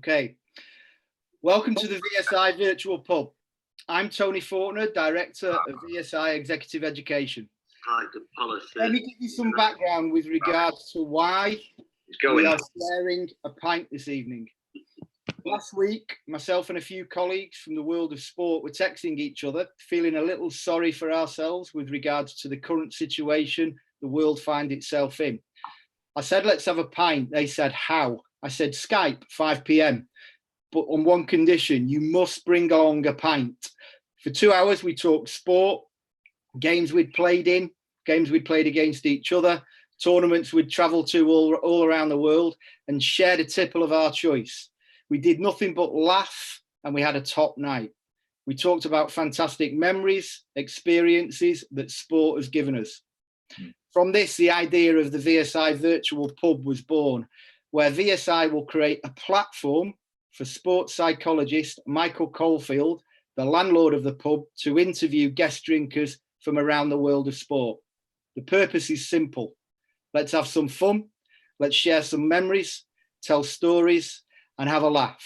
Okay, welcome to the VSI Virtual Pub. I'm Tony Fortner, Director of VSI Executive Education. Let me give you some background with regards to why we are sharing a pint this evening. Last week, myself and a few colleagues from the world of sport were texting each other, feeling a little sorry for ourselves with regards to the current situation the world finds itself in. I said, let's have a pint. They said, how? I said, Skype, 5 p.m. But on one condition, you must bring along a pint. For 2 hours, we talked sport, games we'd played in, games we'd played against each other, tournaments we'd traveled to all around the world, and shared a tipple of our choice. We did nothing but laugh, and we had a top night. We talked about fantastic memories, experiences that sport has given us. From this, the idea of the VSI Virtual Pub was born, where VSI will create a platform for sports psychologist Michael Caulfield, the landlord of the pub, to interview guest drinkers from around the world of sport. The purpose is simple. Let's have some fun. Let's share some memories, tell stories, and have a laugh.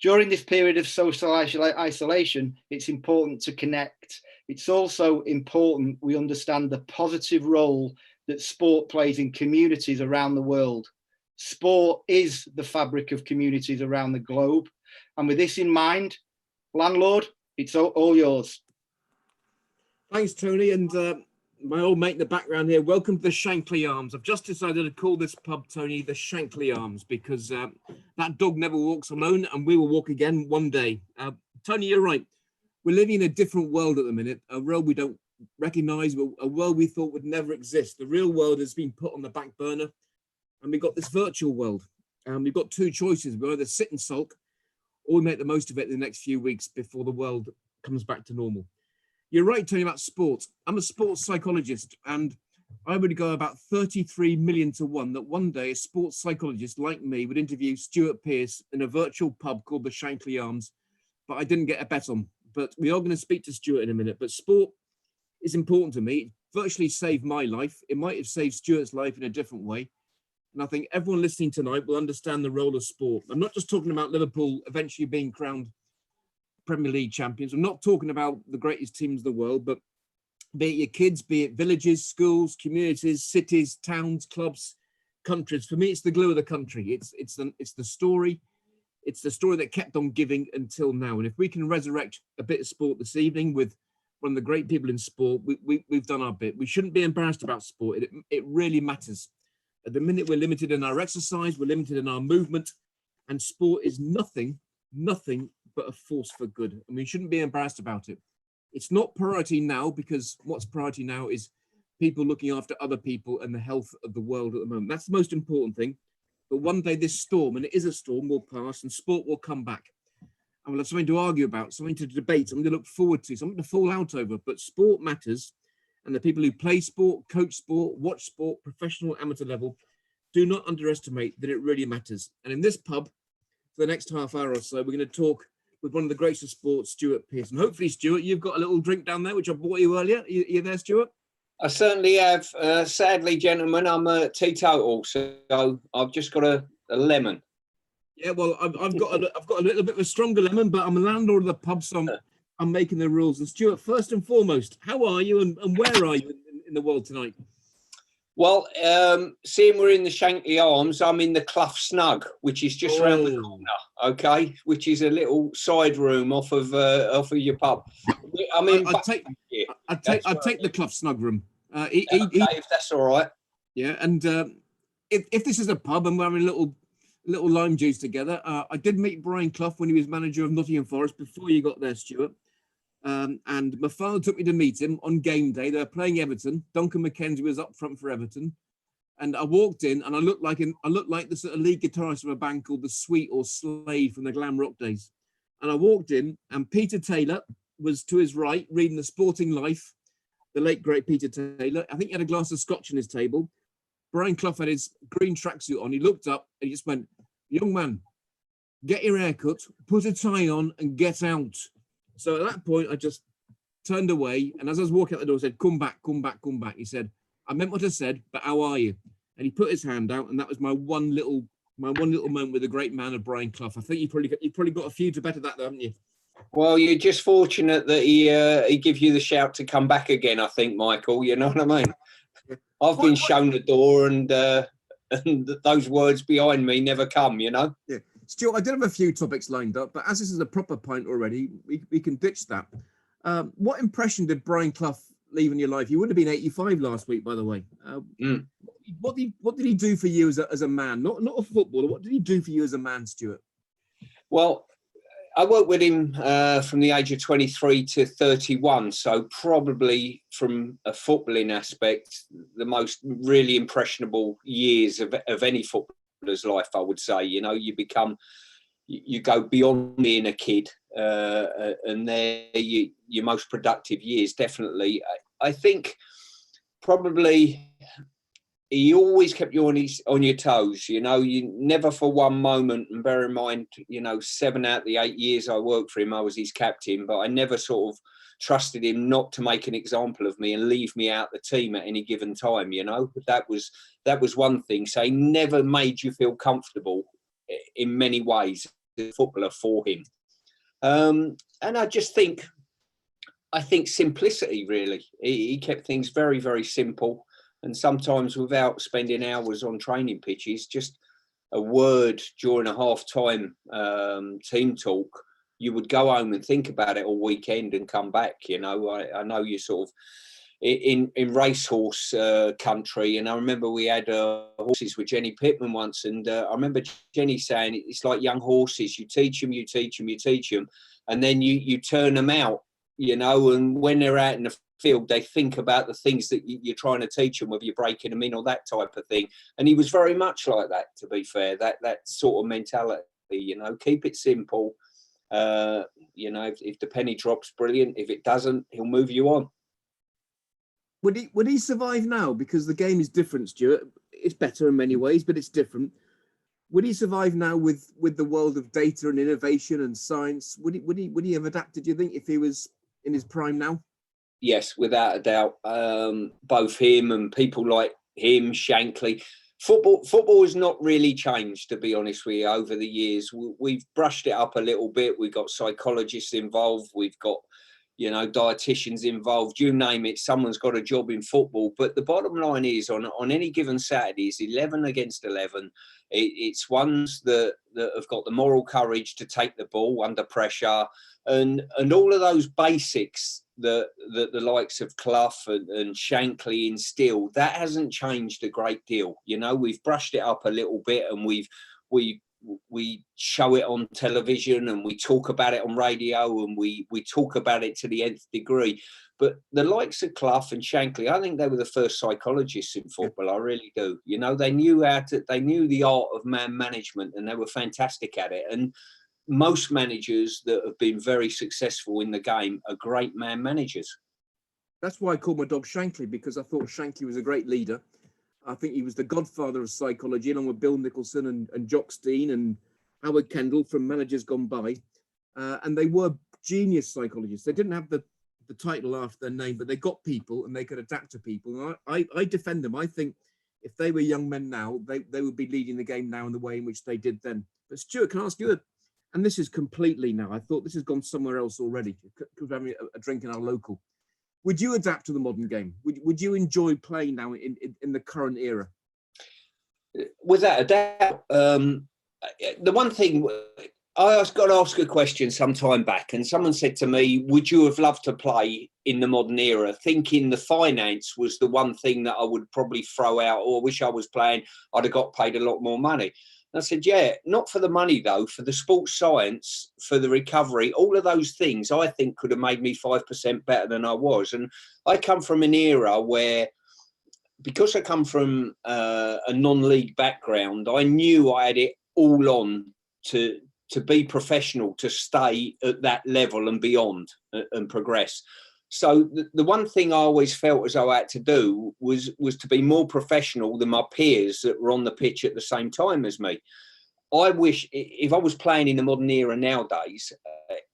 During this period of social isolation, it's important to connect. It's also important we understand the positive role that sport plays in communities around the world. Sport is the fabric of communities around the globe. And with this in mind, landlord, it's all yours. Thanks, Tony. And my old mate in the background here, welcome to the Shankly Arms. I've just decided to call this pub, Tony, the Shankly Arms, because that dog never walks alone and we will walk again one day. Tony, you're right. We're living in a different world at the minute, a world we don't recognize, but a world we thought would never exist. The real world has been put on the back burner. And we've got this virtual world, and we've got two choices. We either sit and sulk, or we make the most of it in the next few weeks before the world comes back to normal. You're right, Tony, about sport. I'm a sports psychologist, and I would go about 33 million to 1 that one day a sports psychologist like me would interview Stuart Pearce in a virtual pub called the Shankly Arms, but I didn't get a bet on. But we are going to speak to Stuart in a minute. But sport is important to me. It virtually saved my life. It might have saved Stuart's life in a different way. And I think everyone listening tonight will understand the role of sport. I'm not just talking about Liverpool eventually being crowned Premier League champions. I'm not talking about the greatest teams in the world, but be it your kids, be it villages, schools, communities, cities, towns, clubs, countries. For me, it's the glue of the country. It's the story. It's the story that kept on giving until now. And if we can resurrect a bit of sport this evening with one of the great people in sport, we've done our bit. We shouldn't be embarrassed about sport. It really matters. At the minute, we're limited in our exercise, we're limited in our movement, and sport is nothing but a force for good. And we shouldn't be embarrassed about it. It's not priority now, because what's priority now is people looking after other people and the health of the world at the moment. That's the most important thing. But one day this storm, and it is a storm, will pass and sport will come back. And we'll have something to argue about, something to debate, something to look forward to, something to fall out over. But sport matters. And the people who play sport, coach sport, watch sport, professional, amateur level, do not underestimate that it really matters. And in this pub, for the next half hour or so, we're going to talk with one of the greats of sports, Stuart Pearce. And hopefully, Stuart, you've got a little drink down there, which I bought you earlier. You there, Stuart? I certainly have. Sadly, gentlemen, I'm a teetotal, so I've just got a lemon. Yeah, well, I've got a little bit of a stronger lemon, but I'm a landlord of the pub, so I'm making the rules. And Stuart, first and foremost, how are you and where are you in the world tonight? Well, seeing we're in the Shankly Arms, I'm in the Clough Snug, which is just around the corner, okay? Which is a little side room off of your pub. I mean, I'd take the Clough Snug room. If that's all right. Yeah, and if this is a pub and we're having a little lime juice together, I did meet Brian Clough when he was manager of Nottingham Forest before you got there, Stuart. And my father took me to meet him on game day. They were playing Everton. Duncan McKenzie was up front for Everton. And I walked in and I looked like the sort of lead guitarist of a band called The Sweet or Slade from the glam rock days. And I walked in and Peter Taylor was to his right reading The Sporting Life, the late great Peter Taylor. I think he had a glass of scotch on his table. Brian Clough had his green tracksuit on. He looked up and he just went, "Young man, get your hair cut, put a tie on and get out." So at that point, I just turned away. And as I was walking out the door, I said, "Come back, come back, come back." He said, "I meant what I said, but how are you?" And he put his hand out. And that was my one little My one little moment with the great man of Brian Clough. I think you probably got a few to better that, though, haven't you? Well, you're just fortunate that he gives you the shout to come back again, I think, Michael. You know what I mean? I've been shown the door, and those words behind me never come, you know? Yeah. Stuart, I did have a few topics lined up, but as this is a proper pint already, we can ditch that. What impression did Brian Clough leave in your life? You would have been 85 last week, by the way. What did he do for you as a man? Not a footballer. What did he do for you as a man, Stuart? Well, I worked with him from the age of 23 to 31. So probably from a footballing aspect, the most really impressionable years of any footballer's life, I would say. You know, you go beyond being a kid, and they're your most productive years, definitely. I think probably he always kept you on your toes. You know, you never for one moment, and bear in mind, you know, 7 out of the 8 years I worked for him, I was his captain, but I never sort of trusted him not to make an example of me and leave me out the team at any given time. You know, that was one thing. So he never made you feel comfortable in many ways, the footballer for him. And I think simplicity, really. He kept things very, very simple. And sometimes without spending hours on training pitches, just a word during a half-time team talk, you would go home and think about it all weekend and come back. You know, I know you're sort of in racehorse country, and I remember we had horses with Jenny Pittman once, and I remember Jenny saying it's like young horses. You teach them, and then you turn them out, you know, and when they're out in the field, they think about the things that you're trying to teach them, whether you're breaking them in or that type of thing. And he was very much like that, to be fair, that sort of mentality, you know, keep it simple. You know, if the penny drops, brilliant. If it doesn't, he'll move you on. Would he survive now? Because the game is different, Stuart. It's better in many ways, but it's different. Would he survive now with the world of data and innovation and science? Would he have adapted, do you think, if he was in his prime now? Yes, without a doubt. Both him and people like him, Shankly. Football has not really changed, to be honest with you, over the years. We've brushed it up a little bit. We've got psychologists involved. We've got, you know, dietitians involved. You name it, someone's got a job in football. But the bottom line is, on any given Saturday, it's 11 against 11. It's ones that have got the moral courage to take the ball under pressure, and all of those basics that the likes of Clough and Shankly instilled, that hasn't changed a great deal. You know, we've brushed it up a little bit, and we show it on television, and we talk about it on radio, and we talk about it to the nth degree. But the likes of Clough and Shankly, I think they were the first psychologists in football. I really do. You know, they knew the art of man management, and they were fantastic at it. And most managers that have been very successful in the game are great man managers. That's why I called my dog Shankly, because I thought Shankly was a great leader. I think he was the godfather of psychology, along with Bill Nicholson and Jock Stein and Howard Kendall from Managers Gone By. And they were genius psychologists. They didn't have the title after their name, but they got people and they could adapt to people. And I defend them. I think if they were young men now, they would be leading the game now in the way in which they did then. But Stuart, can I ask you, and this is completely now, I thought this has gone somewhere else already, because we're having a drink in our local. Would you adapt to the modern game? Would you enjoy playing now in the current era? Without a doubt. The one thing, I got to ask a question some time back, and someone said to me, would you have loved to play in the modern era? Thinking the finance was the one thing that I would probably throw out, or wish I was playing, I'd have got paid a lot more money. I said, yeah, not for the money, though, for the sports science, for the recovery, all of those things I think could have made me 5% better than I was. And I come from an era where, because I come from a non-league background, I knew I had it all on to be professional, to stay at that level and beyond and progress. So the one thing I always felt as though I had to do was to be more professional than my peers that were on the pitch at the same time as me. I wish, if I was playing in the modern era nowadays,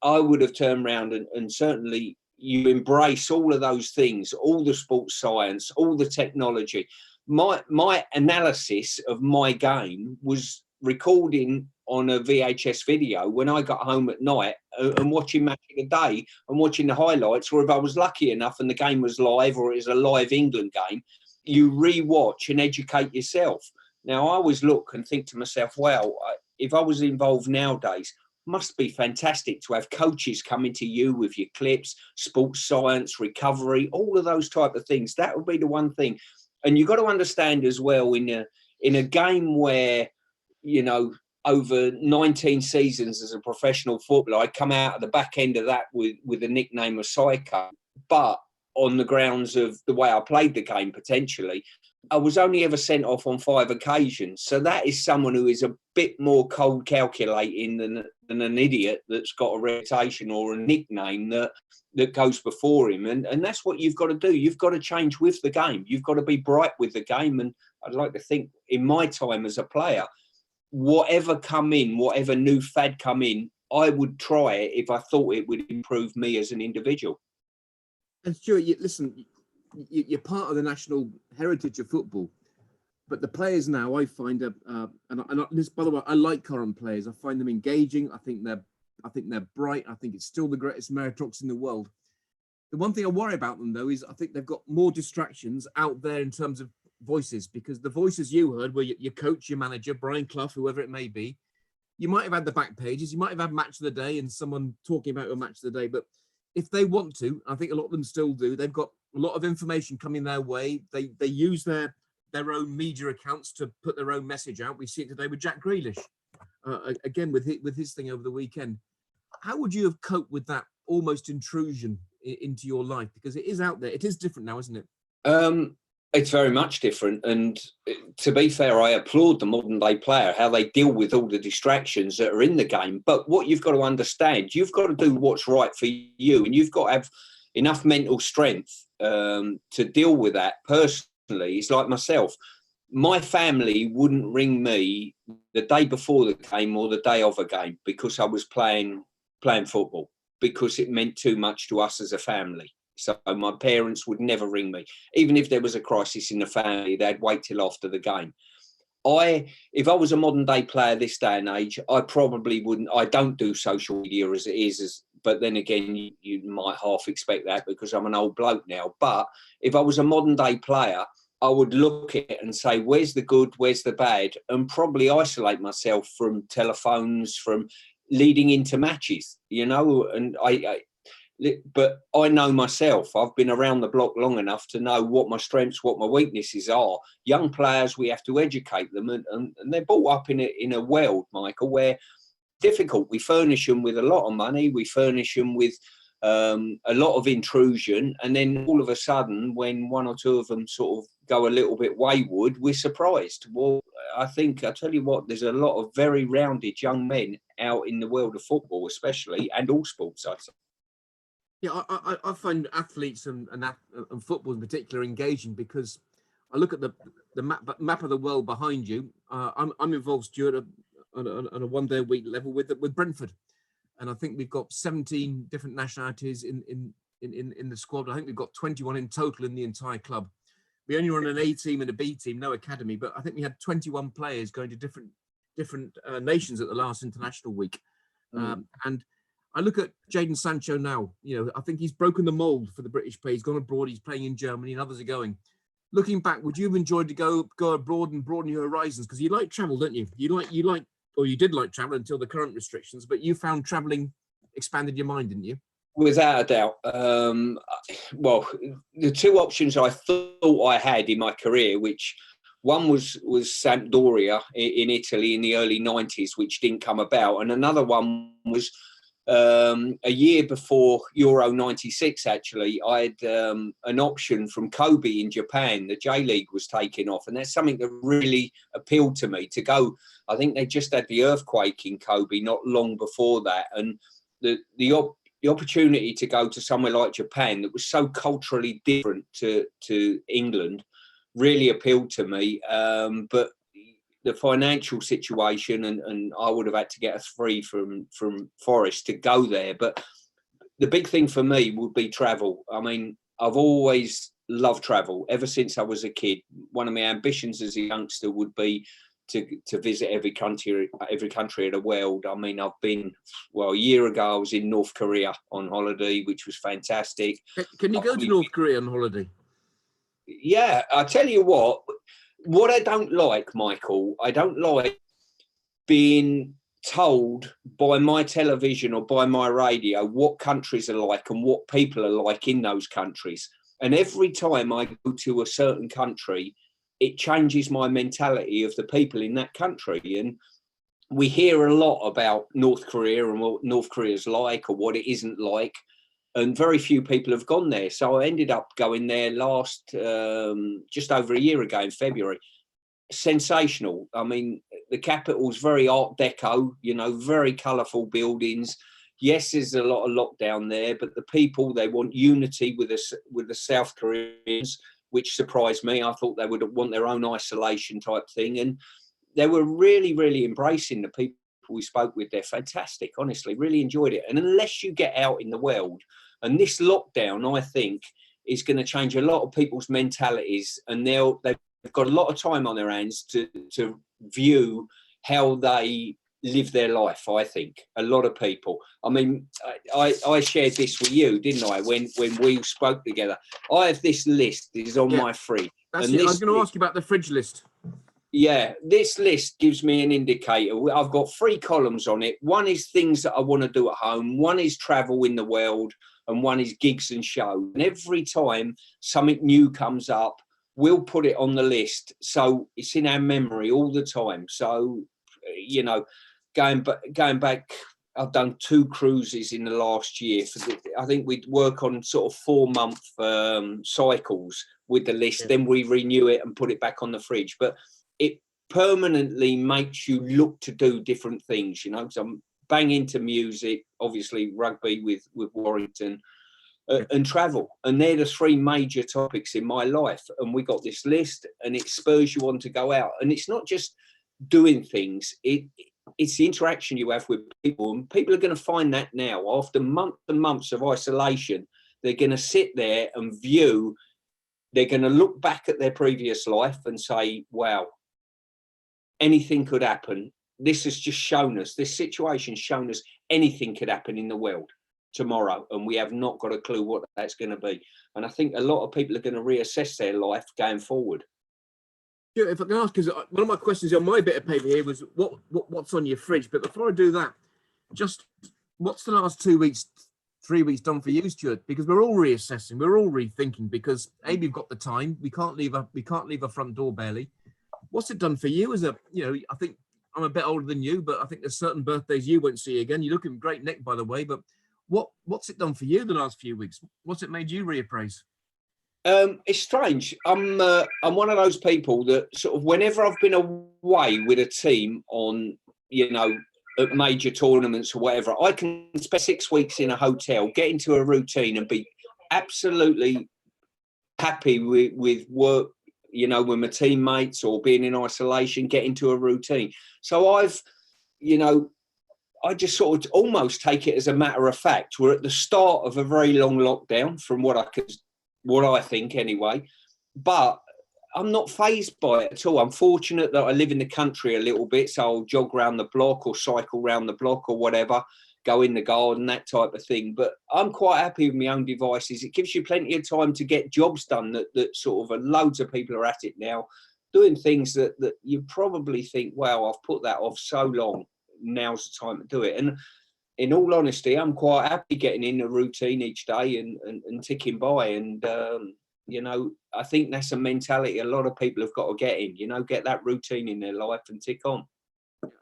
I would have turned around and certainly you embrace all of those things, all the sports science, all the technology. My analysis of my game was recording on a VHS video when I got home at night and watching Match of the Day and watching the highlights, or if I was lucky enough and the game was live or it was a live England game, you re-watch and educate yourself. Now, I always look and think to myself, well, if I was involved nowadays, must be fantastic to have coaches coming to you with your clips, sports science, recovery, all of those type of things. That would be the one thing. And you've got to understand as well, in a game where, you know, over 19 seasons as a professional footballer, I come out at the back end of that with the nickname of Psycho. But on the grounds of the way I played the game, potentially, I was only ever sent off on 5 occasions. So that is someone who is a bit more cold calculating than an idiot that's got a reputation or a nickname that goes before him. And that's what you've got to do. You've got to change with the game. You've got to be bright with the game. And I'd like to think in my time as a player, whatever come in, whatever new fad come in, I would try it if I thought it would improve me as an individual. And Stuart, listen, you're part of the national heritage of football, but the players now, I find, and this, by the way, I like current players. I find them engaging. I think they're bright. I think it's still the greatest meritocracy in the world. The one thing I worry about them, though, is I think they've got more distractions out there in terms of voices, because the voices you heard were your coach, your manager, Brian Clough, whoever it may be. You might have had the back pages. You might have had Match of the Day and someone talking about your Match of the Day, but if they want to, I think a lot of them still do, they've got a lot of information coming their way. They use their own media accounts to put their own message out. We see it today with Jack Grealish, again with his thing over the weekend. How would you have coped with that almost intrusion into your life? Because it is out there. It is different now, isn't it? It's very much different. And to be fair, I applaud the modern day player, how they deal with all the distractions that are in the game. But what you've got to understand, you've got to do what's right for you. And you've got to have enough mental strength to deal with that. Personally, it's like myself. My family wouldn't ring me the day before the game or the day of a game because I was playing football, because it meant too much to us as a family. So my parents would never ring me. Even if there was a crisis in the family, they'd wait till after the game. If I was a modern day player this day and age, I probably wouldn't. I don't do social media as it is, but then again, you might half expect that because I'm an old bloke now. But if I was a modern day player, I would look at it and say, where's the good, where's the bad, and probably isolate myself from telephones, from leading into matches, you know. And but I know myself. I've been around the block long enough to know what my strengths, what my weaknesses are. Young players, we have to educate them, and they're brought up in a world, Michael, where difficult. We furnish them with a lot of money. We furnish them with a lot of intrusion, and then all of a sudden, when one or two of them sort of go a little bit wayward, we're surprised. Well, I tell you what, there's a lot of very rounded young men out in the world of football, especially, and all sports, I'd say. Yeah, I find athletes and football in particular engaging because I look at the map of the world behind you. I'm involved, Stuart, on a one-day a week level with Brentford, and I think we've got 17 different nationalities in the squad. I think we've got 21 in total in the entire club. We only run an A team and a B team, no academy, but I think we had 21 players going to different nations at the last international week, and I look at Jadon Sancho now. You know, I think he's broken the mould for the British play. He's gone abroad. He's playing in Germany, and others are going. Looking back, would you have enjoyed to go abroad and broaden your horizons? Because you like travel, don't you? You did like travel until the current restrictions, but you found traveling expanded your mind, didn't you? Without a doubt. Well, the two options I thought I had in my career, which one was Sampdoria in Italy in the early 90s, which didn't come about, and another one was a year before Euro 96, actually, I had an option from Kobe in Japan. The J-League was taking off, and that's something that really appealed to me to go. I think they just had the earthquake in Kobe not long before that, and the opportunity to go to somewhere like Japan that was so culturally different to England really appealed to me. But the financial situation, and I would have had to get us free from Forest to go there. But the big thing for me would be travel. I mean, I've always loved travel ever since I was a kid. One of my ambitions as a youngster would be to visit every country of the world. I mean, I've been, well, a year ago I was in North Korea on holiday, which was fantastic. Can you go to North Korea on holiday? Yeah, I tell you what I don't like, Michael, I don't like being told by my television or by my radio what countries are like and what people are like in those countries. And every time I go to a certain country, it changes my mentality of the people in that country. And we hear a lot about North Korea and what North Korea's like or what it isn't like. And very few people have gone there. So I ended up going there just over a year ago in February. Sensational. I mean, the capital's very Art Deco, you know, very colourful buildings. Yes, there's a lot of lockdown there, but the people, they want unity with the South Koreans, which surprised me. I thought they would want their own isolation type thing. And they were really, really embracing the people we spoke with. They're fantastic, honestly, really enjoyed it. And unless you get out in the world, and this lockdown, I think, is going to change a lot of people's mentalities, and they've got a lot of time on their hands to view how they live their life. I think a lot of people. I mean, I shared this with you, didn't I? When we spoke together, I have this list. It's on my fridge. That's it. I was going to ask you about the fridge list. Yeah, this list gives me an indicator. I've got 3 columns on it. One is things that I want to do at home. One is travel in the world, and one is gigs and shows. And every time something new comes up, we'll put it on the list. So it's in our memory all the time. So, you know, going back, I've done 2 cruises in the last year. I think we'd work on sort of 4-month cycles with the list. Yeah. Then we renew it and put it back on the fridge. But it permanently makes you look to do different things, you know. So I'm bang into music, obviously rugby with Warrington, and travel. And they're the 3 major topics in my life. And we got this list, and it spurs you on to go out. And it's not just doing things, it's the interaction you have with people. And people are going to find that now, after months and months of isolation, they're going to sit there and view, they're going to look back at their previous life and say, wow, anything could happen. This has just shown us, this situation's shown us anything could happen in the world tomorrow, and we have not got a clue what that's going to be. And I think a lot of people are going to reassess their life going forward. Yeah, if I can ask, because one of my questions on my bit of paper here was what's on your fridge. But before I do that, just what's the last 2 weeks, 3 weeks done for you, Stuart? Because we're all reassessing, we're all rethinking. Because we've got the time, we can't leave a front door barely. What's it done for you? As a, you know, I think I'm a bit older than you, but I think there's certain birthdays you won't see again. You're looking great, Nick, by the way. But what's it done for you the last few weeks? What's it made you reappraise? It's strange. I'm one of those people that sort of, whenever I've been away with a team on, you know, at major tournaments or whatever, I can spend 6 weeks in a hotel, get into a routine and be absolutely happy with work, you know, with my teammates, or being in isolation, get into a routine. So I just sort of almost take it as a matter of fact. We're at the start of a very long lockdown, from what I think anyway, but I'm not fazed by it at all. I'm fortunate that I live in the country a little bit, so I'll jog around the block or cycle around the block or whatever, go in the garden, that type of thing. But I'm quite happy with my own devices. It gives you plenty of time to get jobs done that sort of loads of people are at it now, doing things that you probably think, wow, I've put that off so long, now's the time to do it. And in all honesty, I'm quite happy getting in a routine each day and ticking by. And, you know, I think that's a mentality a lot of people have got to get in, you know, get that routine in their life and tick on.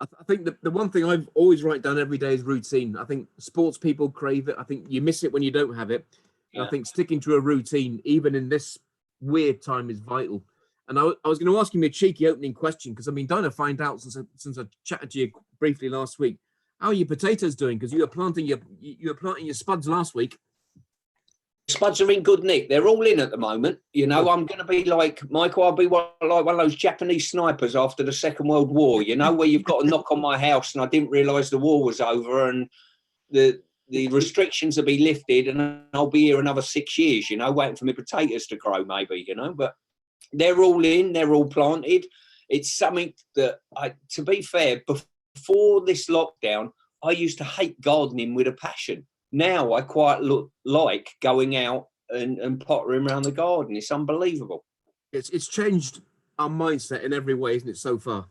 I think the one thing I've always write down every day is routine. I think sports people crave it. I think you miss it when you don't have it. Yeah. I think sticking to a routine, even in this weird time, is vital. And I was going to ask you a cheeky opening question, because I've been dying to find out since I chatted to you briefly last week. How are your potatoes doing? Because you were planting your spuds last week. Spuds are in good nick. They're all in at the moment. You know, I'm going to be like, Michael, I'll be like one of those Japanese snipers after the Second World War, you know, where you've got to knock on my house and I didn't realise the war was over and the restrictions will be lifted and I'll be here another 6 years, you know, waiting for my potatoes to grow maybe, you know. But they're all in, they're all planted. it's something that to be fair, before this lockdown, I used to hate gardening with a passion. Now I quite like going out and pottering around the garden. It's unbelievable. It's changed our mindset in every way, isn't it, so far?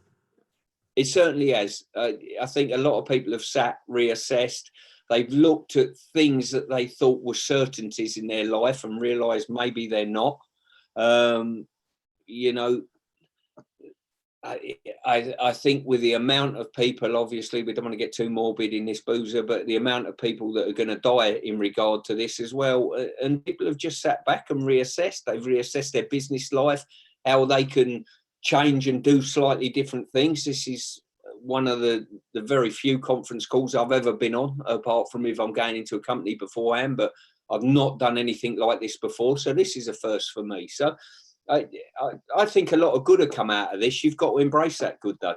It certainly has. I think a lot of people have reassessed. They've looked at things that they thought were certainties in their life and realised maybe they're not. You know, I think with the amount of people, obviously, we don't want to get too morbid in this boozer, but the amount of people that are going to die in regard to this as well. And people have just sat back and reassessed. They've reassessed their business life, how they can change and do slightly different things. This is one of the very few conference calls I've ever been on, apart from if I'm going into a company beforehand, but I've not done anything like this before. So this is a first for me. So I think a lot of good have come out of this. You've got to embrace that good, though.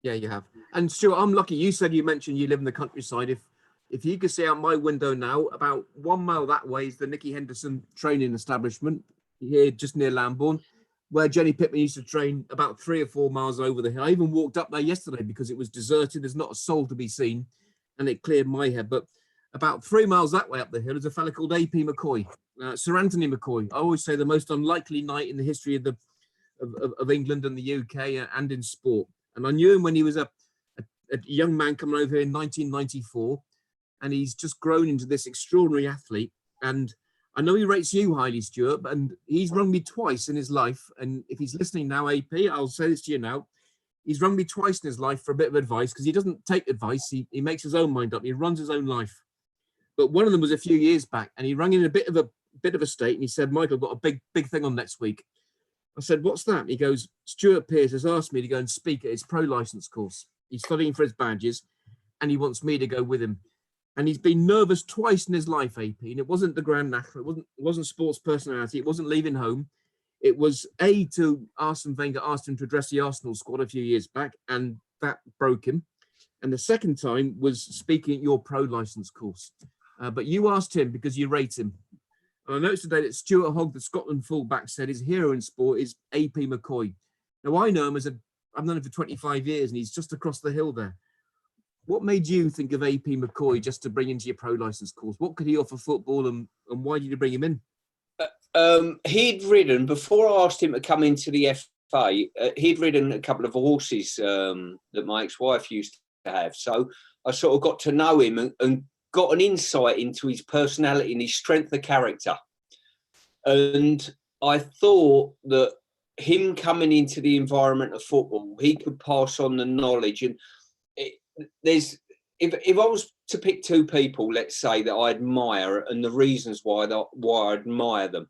Yeah, you have. And Stuart, I'm lucky. You mentioned you live in the countryside. If you could see out my window now, about 1 mile that way is the Nicky Henderson training establishment here just near Lambourne, where Jenny Pittman used to train about 3 or 4 miles over the hill. I even walked up there yesterday because it was deserted. There's not a soul to be seen, and it cleared my head. But about 3 miles that way up the hill is a fella called A.P. McCoy, Sir Anthony McCoy. I always say the most unlikely knight in the history of England and the UK and in sport. And I knew him when he was a young man coming over here in 1994, and he's just grown into this extraordinary athlete. And I know he rates you highly, Stuart, and he's rung me twice in his life. And if he's listening now, AP, I'll say this to you now. He's rung me twice in his life for a bit of advice because he doesn't take advice. He makes his own mind up. He runs his own life. But one of them was a few years back, and he rang in a bit of a state, and he said, "Michael, I've got a big thing on next week." I said, "What's that?" And he goes, "Stuart Pearce has asked me to go and speak at his pro license course. He's studying for his badges, and he wants me to go with him." And he's been nervous twice in his life, AP, and it wasn't the Grand National, it wasn't sports personality, it wasn't leaving home. It was to Arsene Wenger asked him to address the Arsenal squad a few years back, and that broke him. And the second time was speaking at your pro license course. But you asked him because you rate him. And I noticed today that Stuart Hogg, the Scotland fullback, said his hero in sport is A.P. McCoy. Now, I know him I've known him for 25 years, and he's just across the hill there. What made you think of A.P. McCoy just to bring into your pro license course? What could he offer football, and why did you bring him in? He'd ridden, before I asked him to come into the FA, he'd ridden a couple of horses that my ex-wife used to have. So I sort of got to know him and got an insight into his personality and his strength of character. And I thought that him coming into the environment of football, he could pass on the knowledge. And if I was to pick two people, let's say, that I admire and the reasons why I admire them,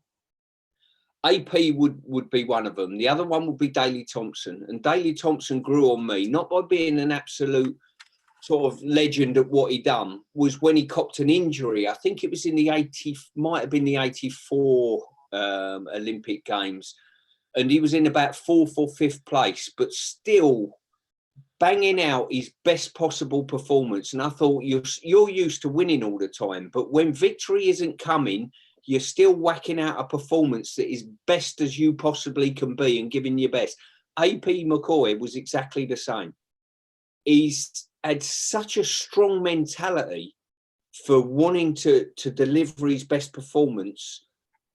AP would be one of them. The other one would be Daley Thompson. And Daley Thompson grew on me, not by being an absolute sort of legend at what he done, was when he copped an injury. I think it was in the 84 Olympic Games. And he was in about 4th or 5th place, but still banging out his best possible performance. And I thought, you're used to winning all the time, but when victory isn't coming, you're still whacking out a performance that is best as you possibly can be and giving your best. A.P. McCoy was exactly the same. He's had such a strong mentality for wanting to deliver his best performance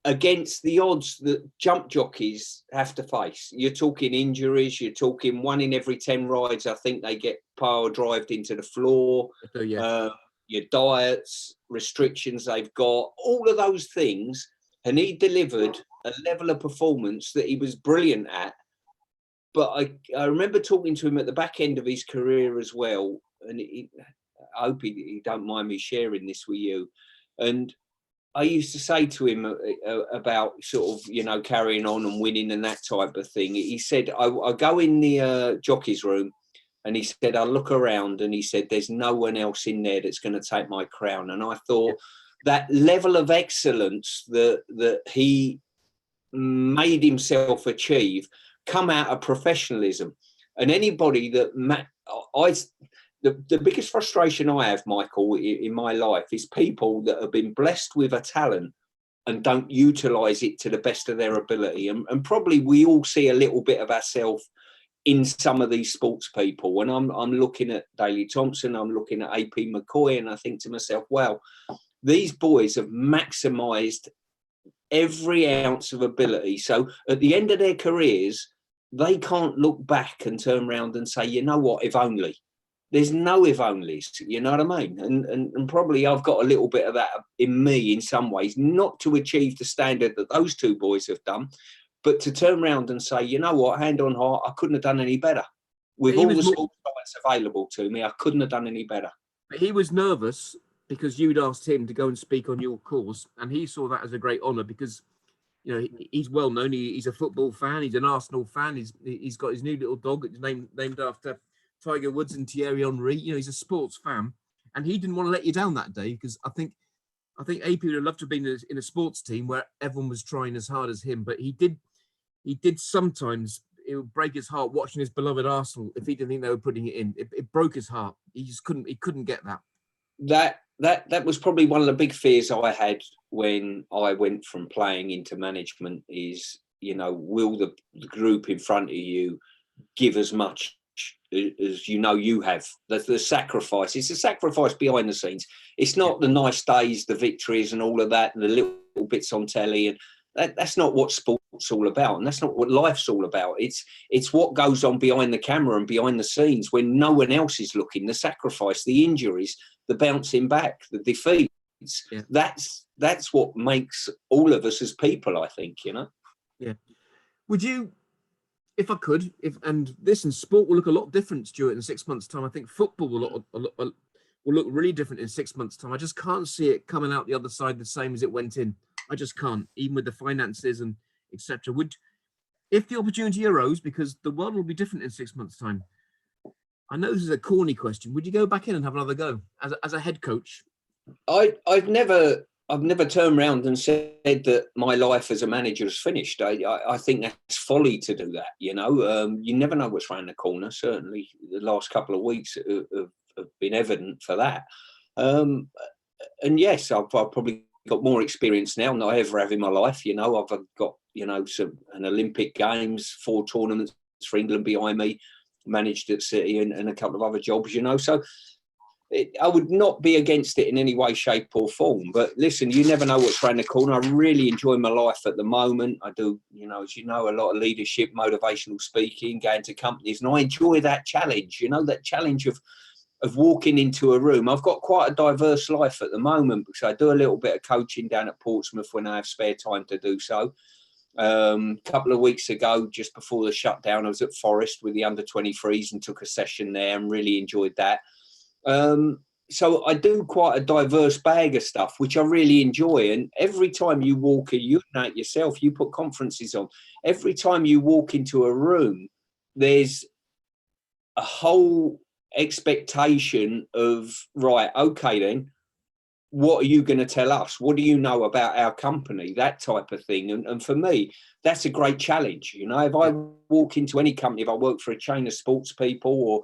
against the odds that jump jockeys have to face. You're talking injuries, you're talking 1 in every 10 rides, I think they get power drived into the floor. Oh, yeah. Your diets, restrictions they've got, all of those things. And he delivered a level of performance that he was brilliant at. But I remember talking to him at the back end of his career as well. And I hope he don't mind me sharing this with you. And I used to say to him about sort of, carrying on and winning and that type of thing. He said, I go in the jockey's room, and he said, I look around, and he said, there's no one else in there that's going to take my crown. And I thought that level of excellence that he made himself achieve come out of professionalism. And anybody that the biggest frustration I have, Michael, in my life is people that have been blessed with a talent and don't utilise it to the best of their ability. And probably we all see a little bit of ourselves in some of these sports people. When I'm looking at Daley Thompson, I'm looking at AP McCoy, and I think to myself, wow, these boys have maximised every ounce of ability. So at the end of their careers, they can't look back and turn around and say, you know what, if only. There's no if onlys, you know what I mean? And probably I've got a little bit of that in me in some ways, not to achieve the standard that those two boys have done, but to turn around and say, you know what, hand on heart, I couldn't have done any better. With all the sports science available to me, I couldn't have done any better. But he was nervous because you'd asked him to go and speak on your course, and he saw that as a great honour because, you know, he's well known. He's a football fan. He's an Arsenal fan. He's got his new little dog named after Tiger Woods and Thierry Henry. You know, he's a sports fan, and he didn't want to let you down that day because I think AP would have loved to have been in a sports team where everyone was trying as hard as him. But he did sometimes. It would break his heart watching his beloved Arsenal if he didn't think they were putting it in. It broke his heart. He just couldn't get that. That was probably one of the big fears I had when I went from playing into management is, you know, will the group in front of you give as much as you know you have? The sacrifice. It's a sacrifice behind the scenes. It's not the nice days, the victories and all of that, and the little bits on telly. And that's not what sport's all about, and that's not what life's all about. It's what goes on behind the camera and behind the scenes when no one else is looking. The sacrifice, the injuries, the bouncing back, the defeats. Yeah. That's what makes all of us as people, I think, you know. Yeah. Would you, if I could, and sport will look a lot different, Stuart, in 6 months' time. I think football will look really different in 6 months' time. I just can't see it coming out the other side the same as it went in. I just can't, even with the finances and etc. If the opportunity arose, because the world will be different in 6 months' time. I know this is a corny question. Would you go back in and have another go as a head coach? I've never turned around and said that my life as a manager is finished. I think that's folly to do that. You know, you never know what's around the corner. Certainly, the last couple of weeks have been evident for that. And yes, I've probably got more experience now than I ever have in my life. You know, I've got, you know, an Olympic Games, 4 tournaments for England behind me, managed at City and a couple of other jobs, you know. So I would not be against it in any way, shape or form. But listen, you never know what's around the corner. I really enjoy my life at the moment. I do, you know, as you know, a lot of leadership, motivational speaking, going to companies, and I enjoy that challenge, you know, that challenge of walking into a room. I've got quite a diverse life at the moment because I do a little bit of coaching down at Portsmouth when I have spare time to do so. A couple of weeks ago, just before the shutdown, I was at Forest with the under-23s and took a session there and really enjoyed that. So I do quite a diverse bag of stuff, which I really enjoy. And every time you walk in, you know it yourself, you put conferences on. Every time you walk into a room, there's a whole expectation of, right, okay then, what are you going to tell us? What do you know about our company? That type of thing. And for me, that's a great challenge. You know, if I walk into any company, if I work for a chain of sports people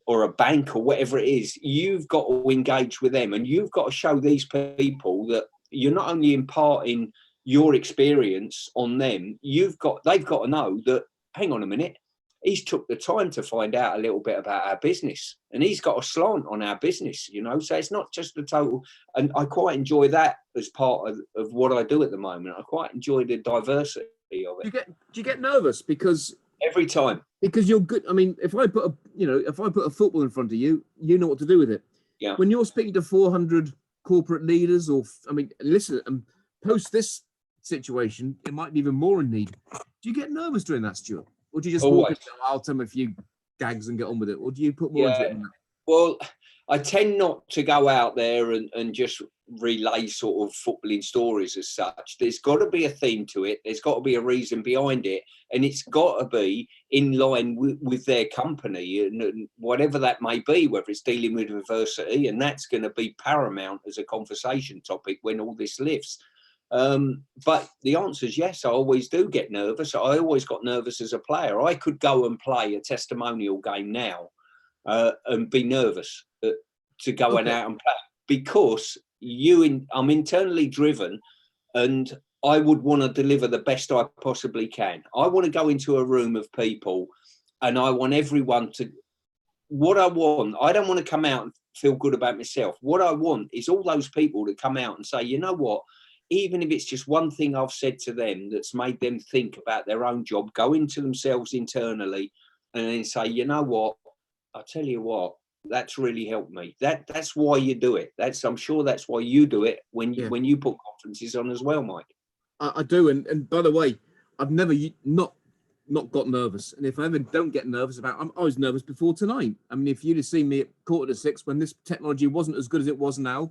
or a bank or whatever it is, you've got to engage with them and you've got to show these people that you're not only imparting your experience on them, they've got to know that, hang on a minute, he's took the time to find out a little bit about our business and he's got a slant on our business, you know. So it's not just the total, and I quite enjoy that as part of what I do at the moment. I quite enjoy the diversity of it. Do you get nervous because every time? Because you're good. I mean, if I put a football in front of you, you know what to do with it. Yeah. When you're speaking to 400 corporate leaders, listen, and post this situation, it might be even more in need. Do you get nervous doing that, Stuart? Or do you just walk into, I'll tell them a few gags and get on with it? Or do you put more into it than that? Well, I tend not to go out there and just relay sort of footballing stories as such. There's got to be a theme to it. There's got to be a reason behind it. And it's got to be in line with their company and whatever that may be, whether it's dealing with adversity. And that's going to be paramount as a conversation topic when all this lifts. But the answer is yes, I always do get nervous. I always got nervous as a player. I could go and play a testimonial game now and be nervous to go out and play because I'm internally driven and I would want to deliver the best I possibly can. I want to go into a room of people and I want everyone to, what I want, I don't want to come out and feel good about myself. What I want is all those people to come out and say, you know what, even if it's just one thing I've said to them that's made them think about their own job, go into themselves internally and then say, you know what, I'll tell you what, that's really helped me. That's why you do it. I'm sure that's why you do it when you put conferences on as well, Mike. I do, and by the way, I've never not got nervous, and if I ever don't get nervous I was nervous before tonight. I mean, if you'd have seen me at 5:45 when this technology wasn't as good as it was now,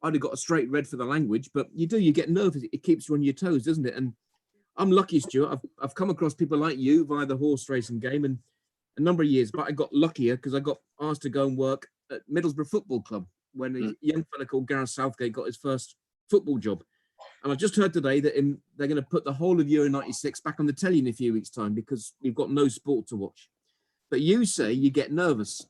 I'd have got a straight red for the language. But you get nervous. It keeps you on your toes, doesn't it? And I'm lucky, Stuart. I've come across people like you via the horse racing game and a number of years, but I got luckier because I got asked to go and work at Middlesbrough Football Club when a young fella called Gareth Southgate got his first football job. And I just heard today that they're going to put the whole of Euro 96 back on the telly in a few weeks' time because we've got no sport to watch. But you say you get nervous.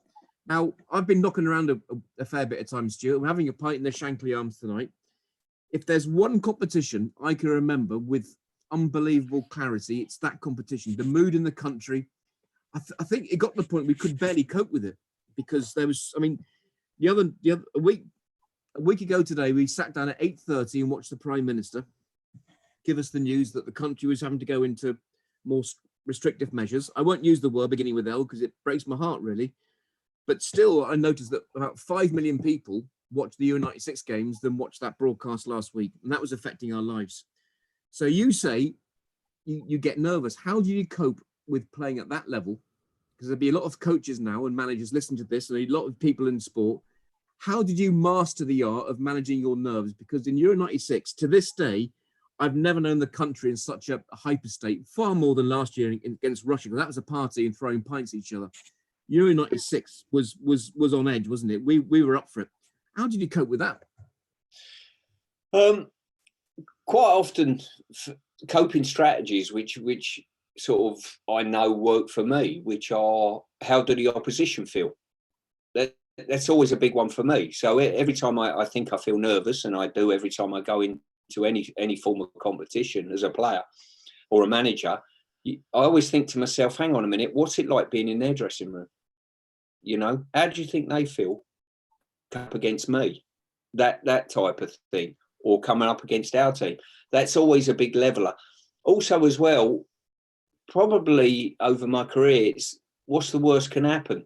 Now, I've been knocking around a fair bit of time, Stuart. We're having a pint in the Shankly Arms tonight. If there's one competition I can remember with unbelievable clarity, it's that competition. The mood in the country. I think it got to the point we could barely cope with it because there was, I mean, a week ago today, we sat down at 8:30 and watched the Prime Minister give us the news that the country was having to go into more restrictive measures. I won't use the word beginning with L because it breaks my heart, really. But still, I noticed that about 5 million people watched the Euro 96 games than watched that broadcast last week. And that was affecting our lives. So you say you get nervous. How do you cope with playing at that level? Because there'll be a lot of coaches now and managers listen to this and a lot of people in sport. How did you master the art of managing your nerves? Because in Euro 96, to this day, I've never known the country in such a hyper state, far more than last year against Russia, because that was a party and throwing pints at each other. Euro 96 was on edge, wasn't it? We were up for it. How did you cope with that? Quite often, coping strategies, which sort of I know work for me, which are how do the opposition feel? That's always a big one for me. So every time I think I feel nervous, and I do every time I go into any form of competition as a player or a manager, I always think to myself, hang on a minute, what's it like being in their dressing room? You know, how do you think they feel up against me? That type of thing, or coming up against our team. That's always a big leveler. Also, as well, probably over my career, it's what's the worst can happen?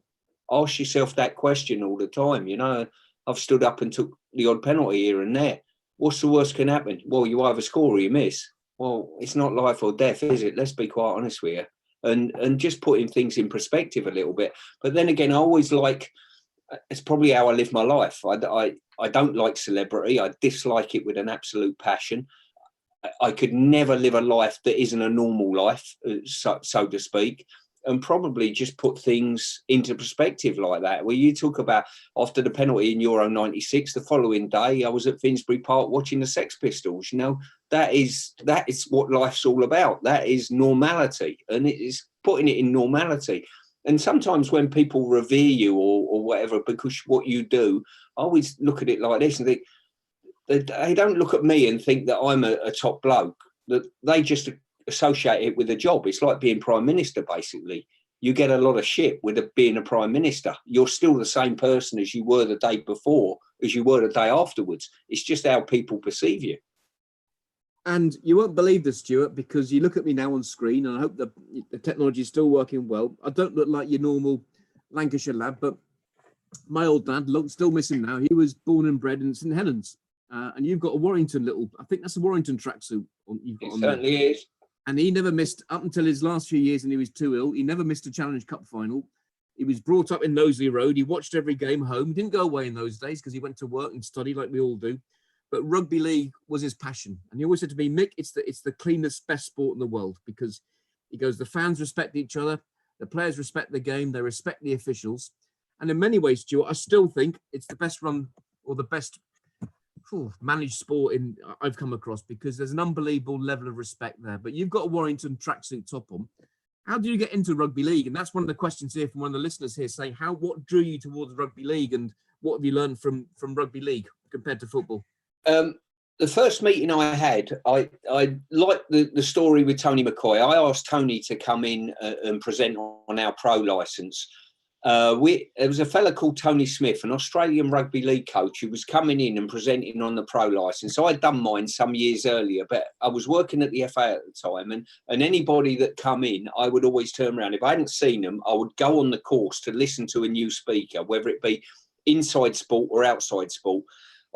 Ask yourself that question all the time. You know, I've stood up and took the odd penalty here and there. What's the worst can happen? Well, you either score or you miss. Well, it's not life or death, is it? Let's be quite honest with you. And just putting things in perspective a little bit. But then again, I always like, it's probably how I live my life. I don't like celebrity. I dislike it with an absolute passion. I could never live a life that isn't a normal life, so to speak, and probably just put things into perspective like that. Where you talk about after the penalty in Euro 96, the following day, I was at Finsbury Park watching the Sex Pistols. You know, that is what life's all about. That is normality, and it is putting it in normality. And sometimes when people revere you or whatever, because what you do, I always look at it like this and think, they don't look at me and think that I'm a top bloke. That they just associate it with a job. It's like being Prime Minister, basically. You get a lot of shit with being a Prime Minister. You're still the same person as you were the day before, as you were the day afterwards. It's just how people perceive you. And you won't believe this, Stuart, because you look at me now on screen, and I hope the technology is still working well. I don't look like your normal Lancashire lad, but my old dad, still missing now. He was born and bred in St Helens. And you've got a Warrington I think that's a Warrington tracksuit you've got on there. It certainly is. And he never missed, up until his last few years and he was too ill, he never missed a Challenge Cup final. He was brought up in Knowsley Road. He watched every game home. He didn't go away in those days because he went to work and study like we all do. But rugby league was his passion. And he always said to me, Mick, it's the cleanest, best sport in the world, because he goes, the fans respect each other, the players respect the game, they respect the officials. And in many ways, Stuart, I still think it's the best run or the best managed sport I've come across, because there's an unbelievable level of respect there. But you've got a Warrington tracksuit top on. How do you get into rugby league? And that's one of the questions here from one of the listeners here, saying what drew you towards rugby league, and what have you learned from rugby league compared to football? the first meeting I had, I liked the story with Tony McCoy. I asked Tony to come in and present on our pro licence. There was a fella called Tony Smith, an Australian rugby league coach, who was coming in and presenting on the pro licence. So I'd done mine some years earlier, but I was working at the FA at the time, and anybody that come in, I would always turn around. If I hadn't seen them, I would go on the course to listen to a new speaker, whether it be inside sport or outside sport.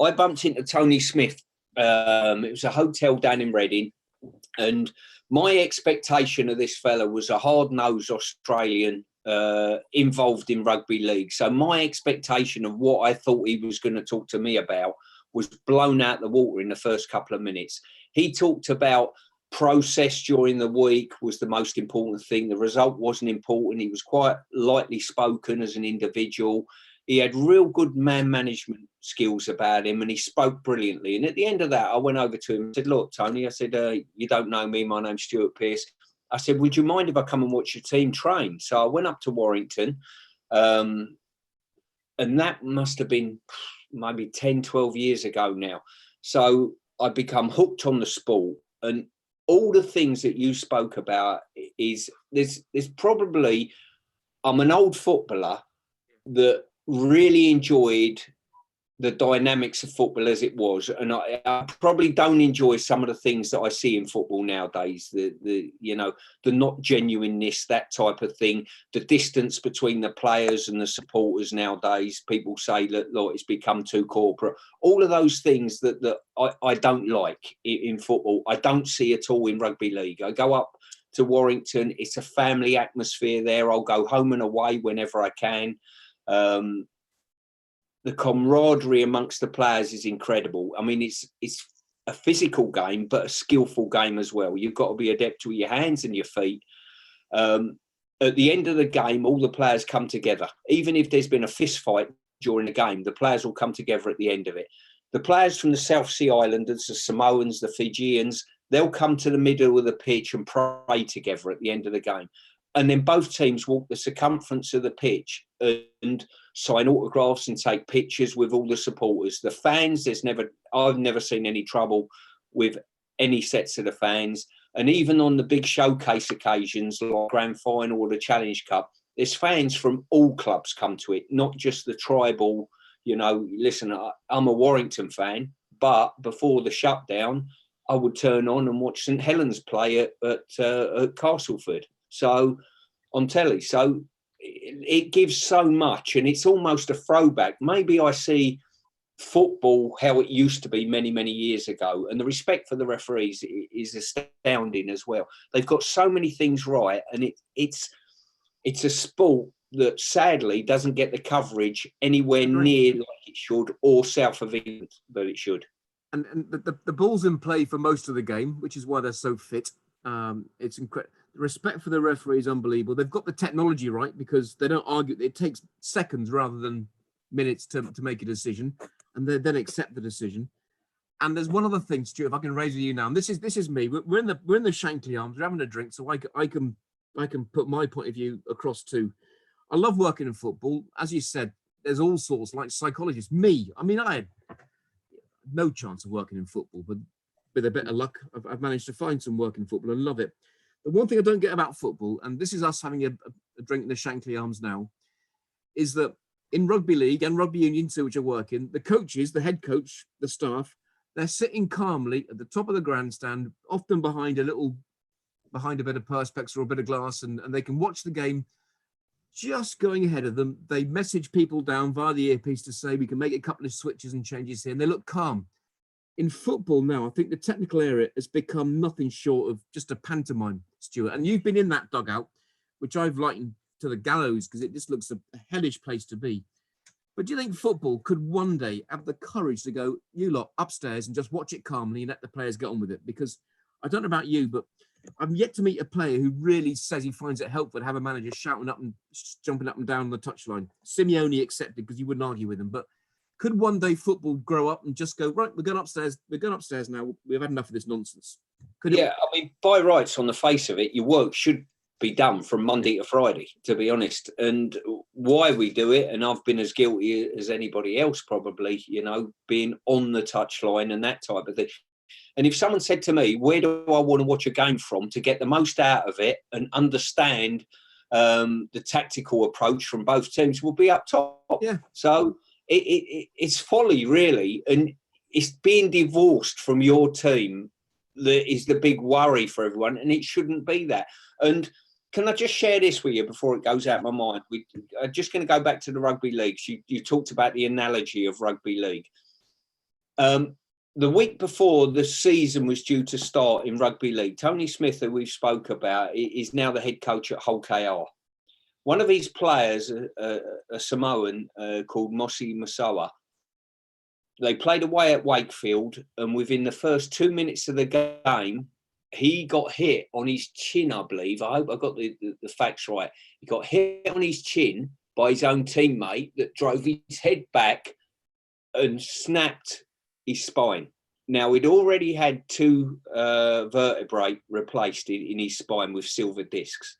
I bumped into Tony Smith. It was a hotel down in Reading, and my expectation of this fella was a hard-nosed Australian involved in rugby league. So my expectation of what I thought he was going to talk to me about was blown out the water in the first couple of minutes. He talked about process during the week was the most important thing. The result wasn't important. He was quite lightly spoken as an individual. He had real good man management skills about him, and he spoke brilliantly. And at the end of that, I went over to him and said, "Look, Tony," I said, "you don't know me. My name's Stuart Pearce." I said, "Would you mind if I come and watch your team train?" So I went up to Warrington, and that must have been maybe 10, 12 years ago now. So I become hooked on the sport, and all the things that you spoke about is there's probably, I'm an old footballer that really enjoyed the dynamics of football as it was, and I probably don't enjoy some of the things that I see in football nowadays. The not genuineness, that type of thing, the distance between the players and the supporters nowadays. People say that, look, it's become too corporate. All of those things that I don't like in football, I don't see at all in rugby league. I go up to Warrington; it's a family atmosphere there. I'll go home and away whenever I can. The camaraderie amongst the players is incredible. I mean, it's a physical game, but a skillful game as well. You've got to be adept with your hands and your feet. At the end of the game, all the players come together. Even if there's been a fist fight during the game, the players will come together at the end of it. The players from the South Sea Islanders, the Samoans, the Fijians, they'll come to the middle of the pitch and pray together at the end of the game. And then both teams walk the circumference of the pitch and sign autographs and take pictures with all the supporters. The fans, I've never seen any trouble with any sets of the fans. And even on the big showcase occasions, like Grand Final or the Challenge Cup, there's fans from all clubs come to it, not just the tribal, listen, I'm a Warrington fan, but before the shutdown, I would turn on and watch St Helens play at Castleford. So on telly, so it gives so much, and it's almost a throwback. Maybe I see football how it used to be many, many years ago, and the respect for the referees is astounding as well. They've got so many things right, and it's a sport that sadly doesn't get the coverage anywhere near like it should, or south of England that it should. And the ball's in play for most of the game, which is why they're so fit. It's incredible. The respect for the referee is unbelievable. They've got the technology right because they don't argue. It takes seconds rather than minutes to make a decision, and they then accept the decision. And there's one other thing, Stuart, if I can raise with you now. And this is me. We're in the Shankly Arms. We're having a drink, so I can put my point of view across too. I love working in football. As you said, there's all sorts, like psychologists. I had no chance of working in football, but with a bit of luck, I've managed to find some work in football and love it. The one thing I don't get about football, and this is us having a drink in the Shankly Arms now, is that in rugby league and rugby union too, which are working, the coaches, the head coach, the staff, they're sitting calmly at the top of the grandstand, often behind a bit of perspex or a bit of glass, and they can watch the game just going ahead of them. They message people down via the earpiece to say we can make a couple of switches and changes here, and they look calm. In football now, I think the technical area has become nothing short of just a pantomime, Stuart. And you've been in that dugout, which I've likened to the gallows because it just looks a hellish place to be. But do you think football could one day have the courage to go, you lot, upstairs and just watch it calmly and let the players get on with it? Because I don't know about you, but I've yet to meet a player who really says he finds it helpful to have a manager shouting up and jumping up and down the touchline. Simeone accepted because you wouldn't argue with him, but could one day football grow up and just go, right, we're going upstairs now. We've had enough of this nonsense. I mean, by rights, on the face of it, your work should be done from Monday to Friday, to be honest. And why we do it, and I've been as guilty as anybody else probably, you know, being on the touchline and that type of thing. And if someone said to me, where do I want to watch a game from to get the most out of it and understand the tactical approach from both teams, will be up top. Yeah. So it's folly, really. And it's being divorced from your team that is the big worry for everyone. And it shouldn't be that. And can I just share this with you before it goes out of my mind? I'm just going to go back to the rugby leagues. You talked about the analogy of rugby league. The week before the season was due to start in rugby league, Tony Smith, who we've spoke about, is now the head coach at Hull KR. One of his players, a Samoan called Mosi Masoa, they played away at Wakefield, and within the first 2 minutes of the game, he got hit on his chin, I believe. I hope I got the facts right. He got hit on his chin by his own teammate that drove his head back and snapped his spine. Now, he'd already had 2 vertebrae replaced in his spine with silver discs.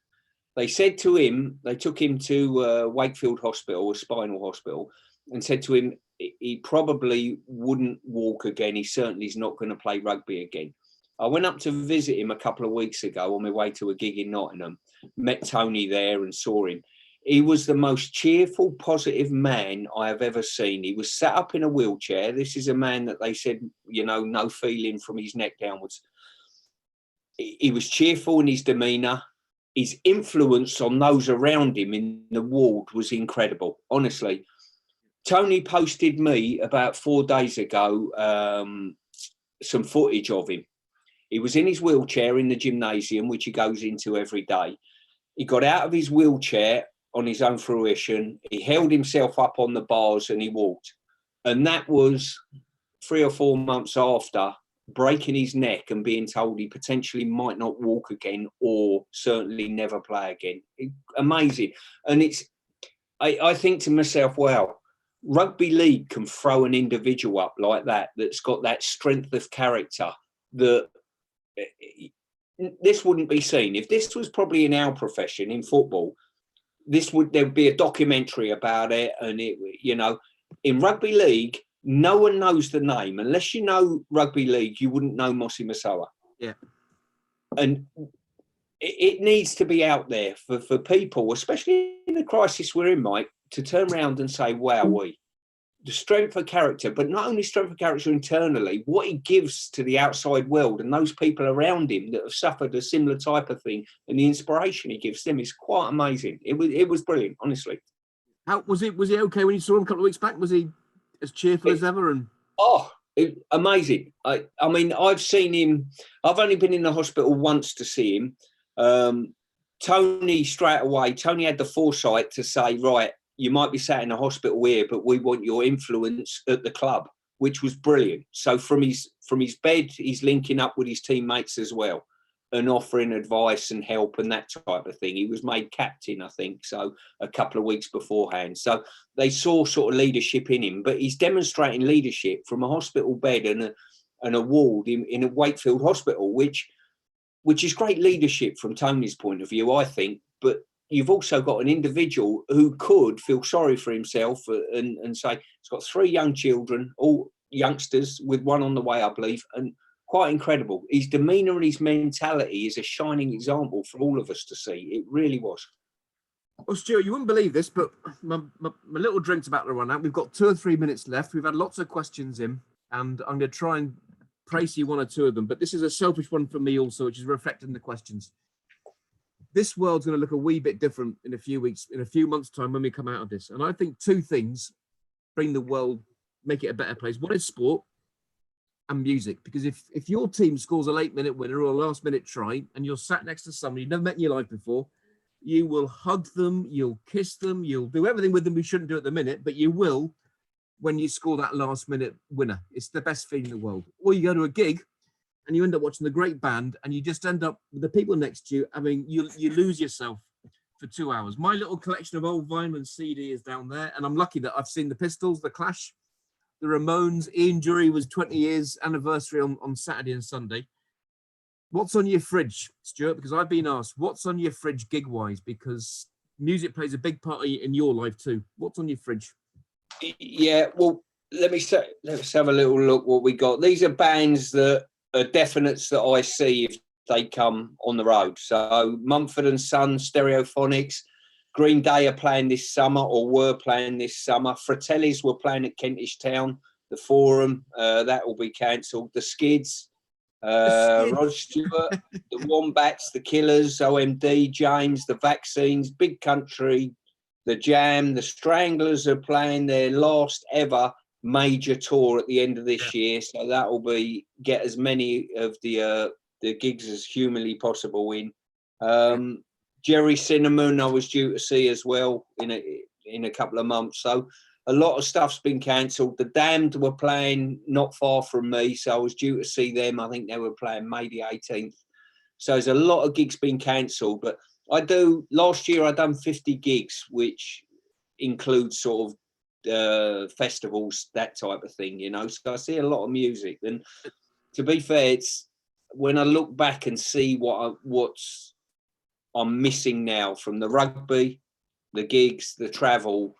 They said to him, they took him to Wakefield Hospital, a spinal hospital, and said to him, he probably wouldn't walk again. He certainly is not going to play rugby again. I went up to visit him a couple of weeks ago on my way to a gig in Nottingham, met Tony there and saw him. He was the most cheerful, positive man I have ever seen. He was sat up in a wheelchair. This is a man that they said, you know, no feeling from his neck downwards. He was cheerful in his demeanour. His influence on those around him in the ward was incredible, honestly. Tony posted me about 4 days ago some footage of him. He was in his wheelchair in the gymnasium, which he goes into every day. He got out of his wheelchair on his own fruition. He held himself up on the bars and he walked. And that was 3 or 4 months after breaking his neck and being told he potentially might not walk again or certainly never play again. Amazing. And I think to myself, wow, rugby league can throw an individual up like that, that's got that strength of character that this wouldn't be seen. If this was probably in our profession in football, there'd be a documentary about it. And it, you know, in rugby league, no one knows the name. Unless you know rugby league, you wouldn't know Mosi Masoa. Yeah. And it needs to be out there for people, especially in the crisis we're in, Mike, to turn around and say, wow, the strength of character, but not only strength of character internally, what he gives to the outside world and those people around him that have suffered a similar type of thing, and the inspiration he gives them is quite amazing. It was brilliant, honestly. How was he okay when you saw him a couple of weeks back? Was he as cheerful as ever? And amazing. I mean, I've seen him. I've only been in the hospital once to see him. Tony straight away. Tony had the foresight to say, right, you might be sat in a hospital here, but we want your influence at the club, which was brilliant. So from his bed, he's linking up with his teammates as well and offering advice and help and that type of thing. He was made captain, I think, so a couple of weeks beforehand. So they saw sort of leadership in him, but he's demonstrating leadership from a hospital bed and a ward in a Wakefield hospital, which is great leadership from Tony's point of view, I think. But you've also got an individual who could feel sorry for himself and say, he's got 3 young children, all youngsters, with one on the way, I believe, and quite incredible. His demeanour and his mentality is a shining example for all of us to see. It really was. Well, Stuart, you wouldn't believe this, but my little drink's about to run out. We've got 2 or 3 minutes left. We've had lots of questions in, and I'm going to try and praise you 1 or 2 of them. But this is a selfish one for me also, which is reflecting the questions. This world's going to look a wee bit different in a few weeks, in a few months' time when we come out of this. And I think 2 things bring the world, make it a better place. One is sport and music. Because if your team scores a late-minute winner or a last-minute try and you're sat next to somebody you've never met in your life before, you will hug them, you'll kiss them, you'll do everything with them we shouldn't do at the minute, but you will when you score that last-minute winner. It's the best feeling in the world. Or you go to a gig and you end up watching the great band and you just end up with the people next to you. I mean, you lose yourself for 2 hours. My little collection of old vinyl and CD is down there, and I'm lucky that I've seen the Pistols, the Clash, the Ramones. Ian Dury was 20 years anniversary on Saturday and Sunday. What's on your fridge, Stuart? Because I've been asked, what's on your fridge gig-wise? Because music plays a big part in your life too. What's on your fridge? Yeah, well, let's have a little look what we got. These are bands that are definites that I see if they come on the road. So Mumford & Sons, Stereophonics, Green Day are playing this summer or were playing this summer. Fratellis were playing at Kentish Town, the Forum. That will be cancelled. The Skids, Rod Stewart, the Wombats, the Killers, OMD, James, the Vaccines, Big Country, the Jam, the Stranglers are playing their last ever major tour at the end of this year. So that will be get as many of the gigs as humanly possible in. Jerry Cinnamon I was due to see as well in a couple of months. So a lot of stuff's been cancelled. The Damned were playing not far from me, so I was due to see them. I think they were playing May the 18th. So there's a lot of gigs being cancelled. But last year I done 50 gigs, which includes sort of festivals, that type of thing, you know. So I see a lot of music. And to be fair, it's when I look back and see what's I'm missing now from the rugby, the gigs, the travel,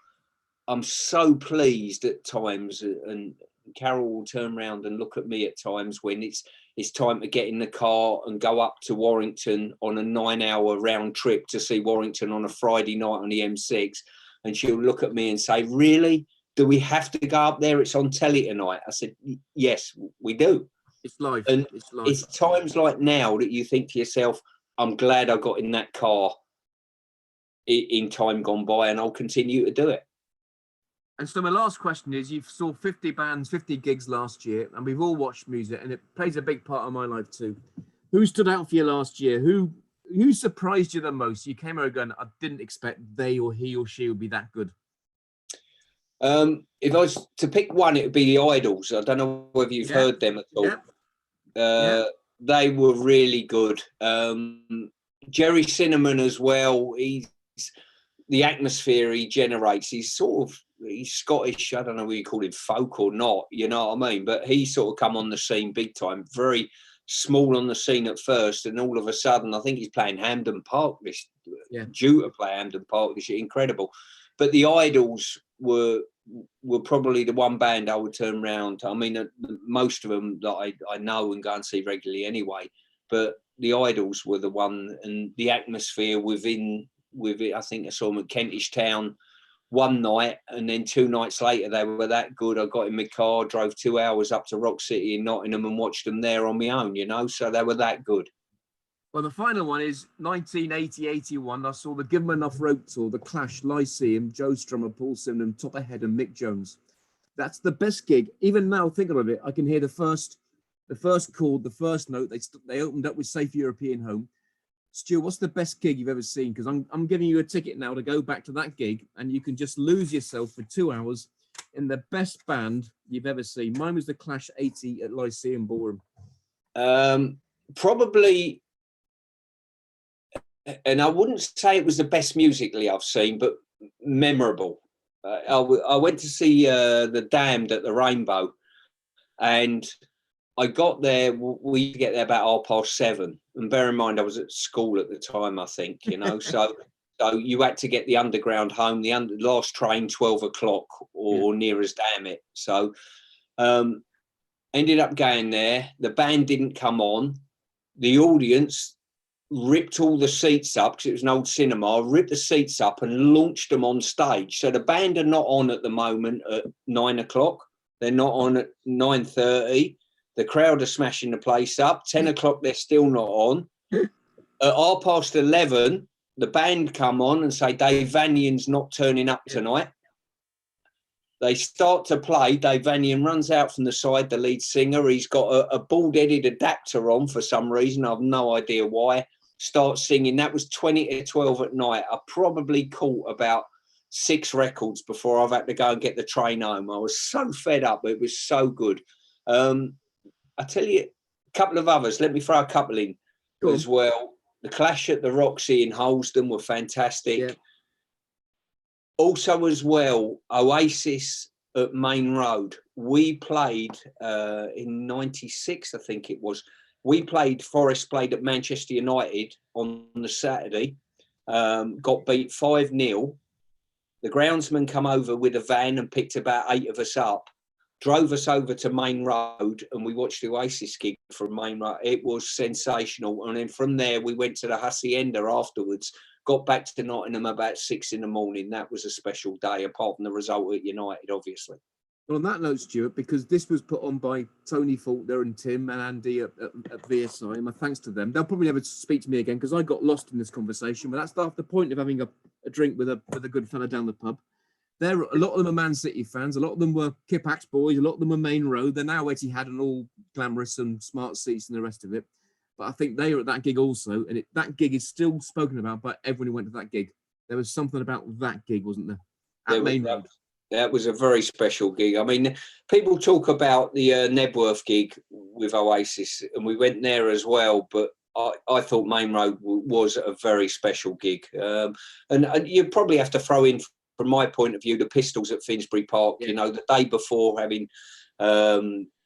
I'm so pleased at times, and Carol will turn around and look at me at times when it's time to get in the car and go up to Warrington on a 9-hour round trip to see Warrington on a Friday night on the M6. And she'll look at me and say, really? Do we have to go up there? It's on telly tonight. I said, yes, we do. It's live. And it's live. It's times like now that you think to yourself, I'm glad I got in that car in time gone by, and I'll continue to do it. And so my last question is, you saw 50 bands, 50 gigs last year, and we've all watched music, and it plays a big part of my life too. Who stood out for you last year? Who surprised you the most? You came over going, I didn't expect they or he or she would be that good. If I was to pick one, it would be the Idols. I don't know whether you've heard them at all. They were really good. Jerry Cinnamon as well. The atmosphere he generates. He's Scottish. I don't know whether you call him folk or not. You know what I mean? But he sort of come on the scene big time. Very small on the scene at first, and all of a sudden, I think he's playing Hampden Park. Due to play Hampden Park this year. Incredible. But the Idols were probably the one band I would turn around. I mean, most of them that I know and go and see regularly anyway. But the Idols were the one, and the atmosphere with it. I think I saw them at Kentish Town one night, and then 2 nights later they were that good. I got in my car, drove 2 hours up to Rock City in Nottingham and watched them there on my own, you know. So they were that good. Well, the final one is 1980-81. I saw the Give 'Em Enough Rope tour, the Clash, Lyceum, Joe Strummer, Paul Simon, Top Ahead, and Mick Jones. That's the best gig. Even now, thinking of it, I can hear the first chord, the first note. They opened up with Safe European Home. Stu, what's the best gig you've ever seen? Because I'm giving you a ticket now to go back to that gig, and you can just lose yourself for 2 hours in the best band you've ever seen. Mine was the Clash 80 at Lyceum Ballroom. Probably. And I wouldn't say it was the best musically I've seen, but memorable. I went to see the Damned at the Rainbow, and I got there. We get there about 7:30, and bear in mind I was at school at the time. I think, you know, so you had to get the underground home. The last train 12 o'clock or near as damn it. So ended up going there. The band didn't come on. The audience ripped all the seats up because it was an old cinema, ripped the seats up and launched them on stage. So the band are not on at the moment at 9 o'clock. They're not on at 9:30. The crowd are smashing the place up. 10 o'clock, they're still not on. At 11:30, the band come on and say, Dave Vanion's not turning up tonight. They start to play. Dave Vanion runs out from the side, the lead singer. He's got a bald-headed adapter on for some reason. I have no idea why. Start singing. That was 20 to 12 at night. I probably caught about 6 records before I've had to go and get the train home. I was so fed up. It was so good. I tell you, a couple of others. Let me throw a couple in as well. The Clash at the Roxy in Holston were fantastic. Yeah. Also as well, Oasis at Main Road. We played in 96, I think it was, Forest played at Manchester United on the Saturday, got beat 5-0. The groundsman come over with a van and picked about 8 of us up, drove us over to Main Road, and we watched the Oasis gig from Main Road. It was sensational. And then from there, we went to the Hacienda afterwards, got back to Nottingham about 6 in the morning. That was a special day, apart from the result at United, obviously. Well, on that note, Stuart, because this was put on by Tony Faulkner and Tim and Andy at VSI, and my thanks to them. They'll probably never speak to me again because I got lost in this conversation, but that's the point of having a drink with a good fella down the pub. A lot of them are Man City fans. A lot of them were Kip-Ax boys. A lot of them were Main Road. They're now Etihad and all glamorous and smart seats and the rest of it. But I think they were at that gig also, and that gig is still spoken about by everyone who went to that gig. There was something about that gig, wasn't there? At Main Road. That was a very special gig. I mean, people talk about the Nebworth gig with Oasis, and we went there as well, but I thought Main Road was a very special gig. And you probably have to throw in, from my point of view, the Pistols at Finsbury Park, you know, the day before having,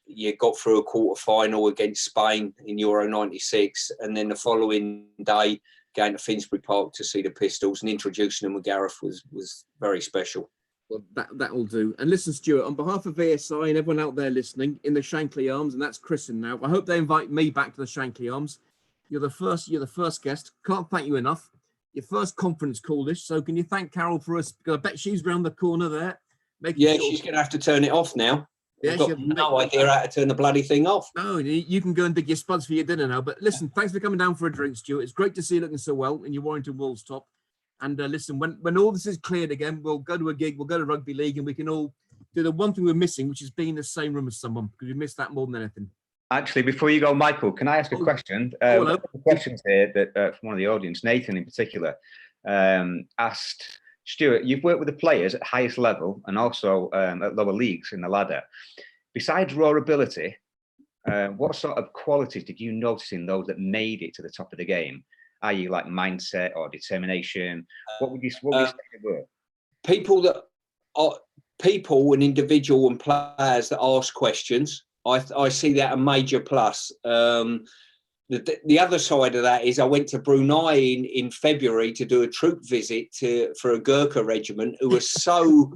you got through a quarter-final against Spain in Euro 96, and then the following day going to Finsbury Park to see the Pistols and introducing them with Gareth was very special. Well, that'll do. And listen, Stuart, on behalf of VSI and everyone out there listening in the Shankly Arms, and that's Kristen now, I hope they invite me back to the Shankly Arms. You're the first guest. Can't thank you enough. Your first conference call-ish. So can you thank Carol for us? Because I bet she's round the corner there. She's going to have to turn it off now. Yeah, I've got no idea how to turn the bloody thing off. No, you can go and dig your spuds for your dinner now. But listen, thanks for coming down for a drink, Stuart. It's great to see you looking so well in your Warrington Wolves top. And listen, when all this is cleared again, we'll go to a gig, we'll go to rugby league, and we can all do the one thing we're missing, which is being in the same room as someone, because we miss that more than anything. Actually, before you go, Michael, can I ask a question? One of the questions here that from one of the audience, Nathan in particular, asked, Stuart, you've worked with the players at highest level and also at lower leagues in the ladder. Besides raw ability, what sort of qualities did you notice in those that made it to the top of the game? i.e. like mindset or determination? What would you say they were? People and individual and players that ask questions. I see that a major plus. The other side of that is I went to Brunei in February to do a troop visit for a Gurkha regiment who are so,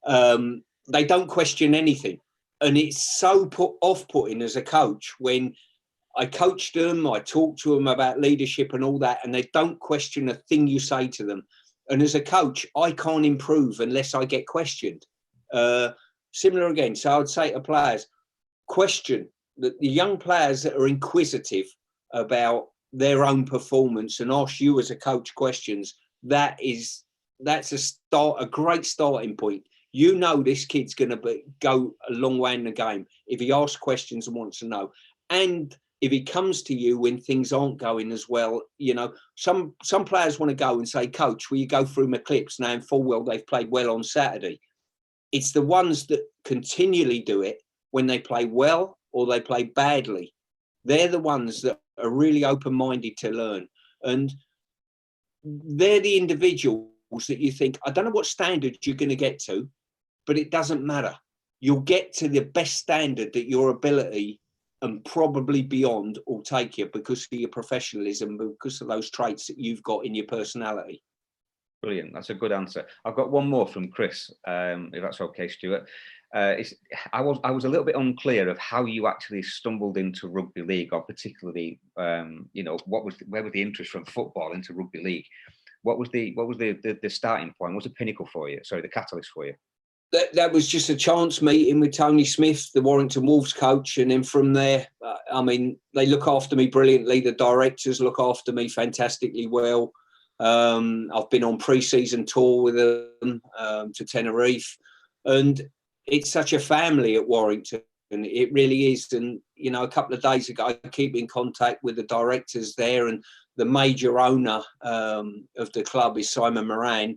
they don't question anything. And it's so off-putting as a coach when I coached them, I talked to them about leadership and all that, and they don't question a thing you say to them. And as a coach, I can't improve unless I get questioned. Similar again, so I would say to players, question the young players that are inquisitive about their own performance and ask you as a coach questions. That's a great starting point. You know this kid's going to go a long way in the game if he asks questions and wants to know. And if he comes to you when things aren't going as well, you know, some players want to go and say, Coach, will you go through my clips now in full well they've played well on Saturday? It's the ones that continually do it when they play well or they play badly. They're the ones that are really open-minded to learn. And they're the individuals that you think, I don't know what standard you're going to get to, but it doesn't matter. You'll get to the best standard that your ability and probably beyond will take you because of your professionalism, because of those traits that you've got in your personality. Brilliant. That's a good answer. I've got one more from Chris, if that's okay, Stuart. I was a little bit unclear of how you actually stumbled into rugby league, or particularly, you know, where was the interest from football into rugby league? What was the starting point? What was the pinnacle for you? Sorry, the catalyst for you? That was just a chance meeting with Tony Smith, the Warrington Wolves coach, and then from there, I mean, they look after me brilliantly. The directors look after me fantastically well. I've been on pre-season tour with them to Tenerife, and it's such a family at Warrington. And it really is. And, you know, a couple of days ago, I keep in contact with the directors there, and the major owner of the club is Simon Moran.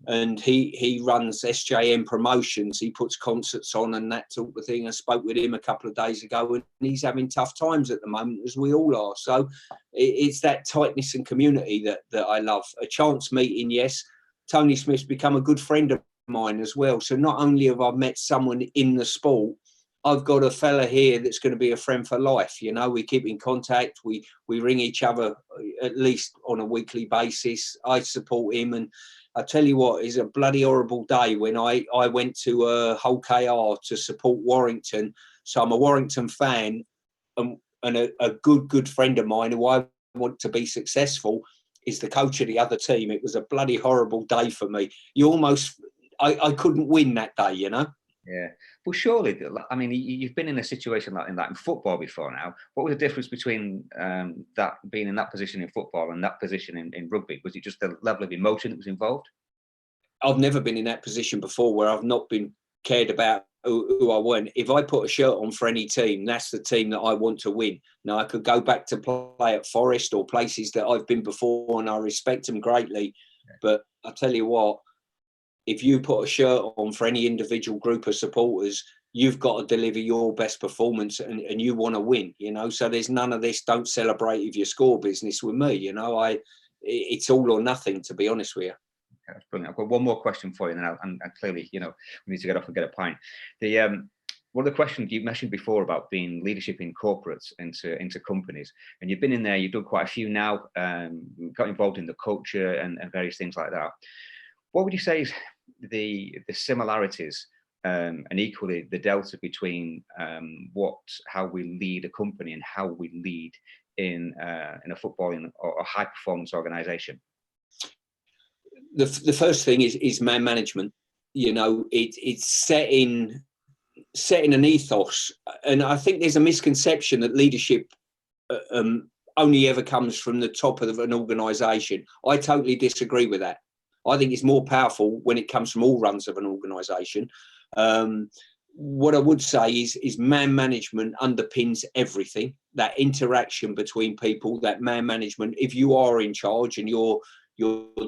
And he runs SJM Promotions. He puts concerts on and that sort of thing. I spoke with him a couple of days ago, and he's having tough times at the moment, as we all are. So it's that tightness and community that I love. A chance meeting, yes. Tony Smith's become a good friend of mine as well. So not only have I met someone in the sport, I've got a fella here that's going to be a friend for life. You know, we keep in contact. We ring each other at least on a weekly basis. I support him, and I tell you what, it's a bloody horrible day when I went to Hull KR to support Warrington. So I'm a Warrington fan, and a good friend of mine who I want to be successful is the coach of the other team. It was a bloody horrible day for me. I couldn't win that day, you know. Yeah, well, surely, I mean, you've been in a situation like that in football before now. What was the difference between that being in that position in football and that position in rugby? Was it just the level of emotion that was involved? I've never been in that position before where I've not been cared about who I want. If I put a shirt on for any team, that's the team that I want to win. Now, I could go back to play at Forest or places that I've been before, and I respect them greatly. Yeah. But I tell you what, if you put a shirt on for any individual group of supporters, you've got to deliver your best performance, and you want to win, you know. So there's none of this don't celebrate if you score business with me, you know. It's all or nothing, to be honest with you. That's brilliant. I've got one more question for you, and clearly, you know, we need to get off and get a pint. One of the questions you mentioned before about being leadership in corporates into companies, and you've been in there, you've done quite a few now, got involved in the culture and various things like that. What would you say is the similarities and equally the delta between how we lead a company and how we lead in a footballing or a high performance organization? The first thing is man management. You know, it's setting an ethos, and I think there's a misconception that leadership only ever comes from the top of an organisation. I totally disagree with that. I think it's more powerful when it comes from all runs of an organisation. What I would say is man management underpins everything. That interaction between people, that man management. If you are in charge and you're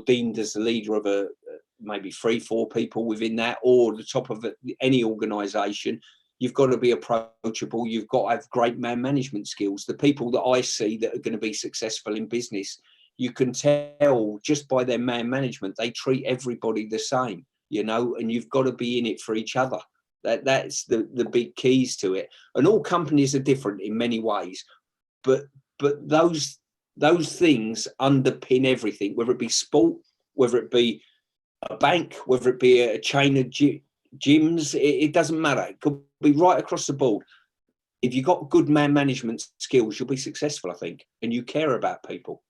deemed as the leader of maybe 3-4 people within that, or the top of any organisation, you've got to be approachable. You've got to have great man management skills. The people that I see that are going to be successful in business, you can tell just by their man management, they treat everybody the same, you know, and you've got to be in it for each other. That's the big keys to it. And all companies are different in many ways, but those things underpin everything, whether it be sport, whether it be a bank, whether it be a chain of gyms, it doesn't matter. It could be right across the board. If you've got good man management skills, you'll be successful, I think, and you care about people.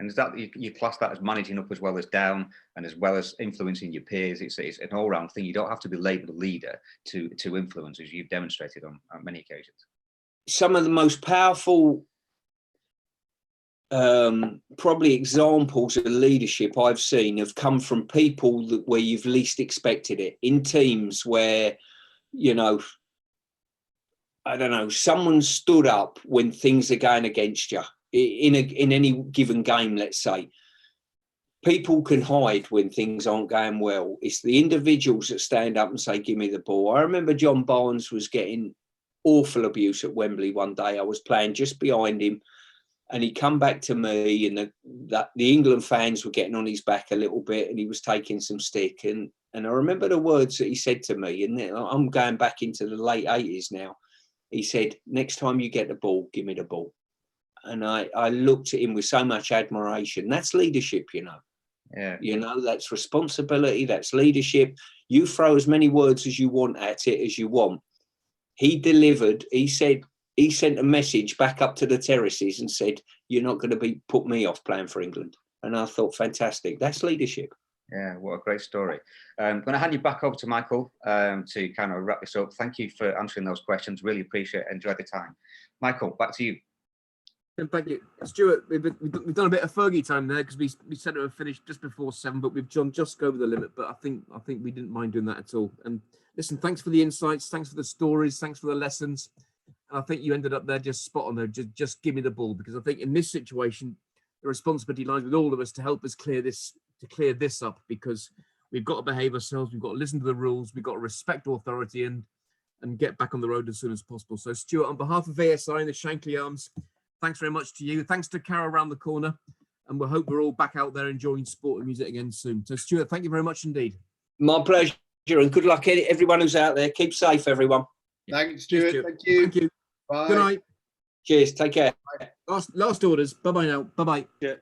And is that you class that as managing up as well as down, and as well as influencing your peers? It's an all-round thing. You don't have to be labelled a leader to influence, as you've demonstrated on many occasions. Some of the most powerful probably examples of leadership I've seen have come from people where you've least expected it, in teams where, you know, I don't know, someone stood up when things are going against you in any given game. Let's say people can hide when things aren't going well. It's the individuals that stand up and say, give me the ball. I remember John Barnes was getting awful abuse at Wembley one day. I was playing just behind him, and he come back to me, and the England fans were getting on his back a little bit, and he was taking some stick. And I remember the words that he said to me, and I'm going back into the late 80s now. He said, next time you get the ball, give me the ball. And I looked at him with so much admiration. That's leadership, you know. Yeah. You know, that's responsibility, that's leadership. You throw as many words as you want at it as you want. He delivered. He said, he sent a message back up to the terraces and said, you're not going to put me off playing for England. And I thought, fantastic. That's leadership. Yeah, what a great story. I'm going to hand you back over to Michael to kind of wrap this up. Thank you for answering those questions. Really appreciate it. Enjoy the time. Michael, back to you. Thank you, Stuart. We've done a bit of Fergie time there, because we said it would finish just before 7, but we've just over the limit. But I think we didn't mind doing that at all. And listen, thanks for the insights, thanks for the stories, thanks for the lessons. And I think you ended up there just spot on there. Just give me the ball, because I think in this situation, the responsibility lies with all of us to help us clear this up, because we've got to behave ourselves, we've got to listen to the rules, we've got to respect authority and get back on the road as soon as possible. So Stuart, on behalf of VSI and the Shankly Arms, thanks very much to you. Thanks to Cara around the corner, and we hope we're all back out there enjoying sport and music again soon. So Stuart, thank you very much indeed. My pleasure, and good luck everyone who's out there. Keep safe, everyone. Thanks, Stuart. Thank you. Thank you. Bye. Good night. Cheers. Take care. Last orders. Bye bye now. Bye bye. Yeah.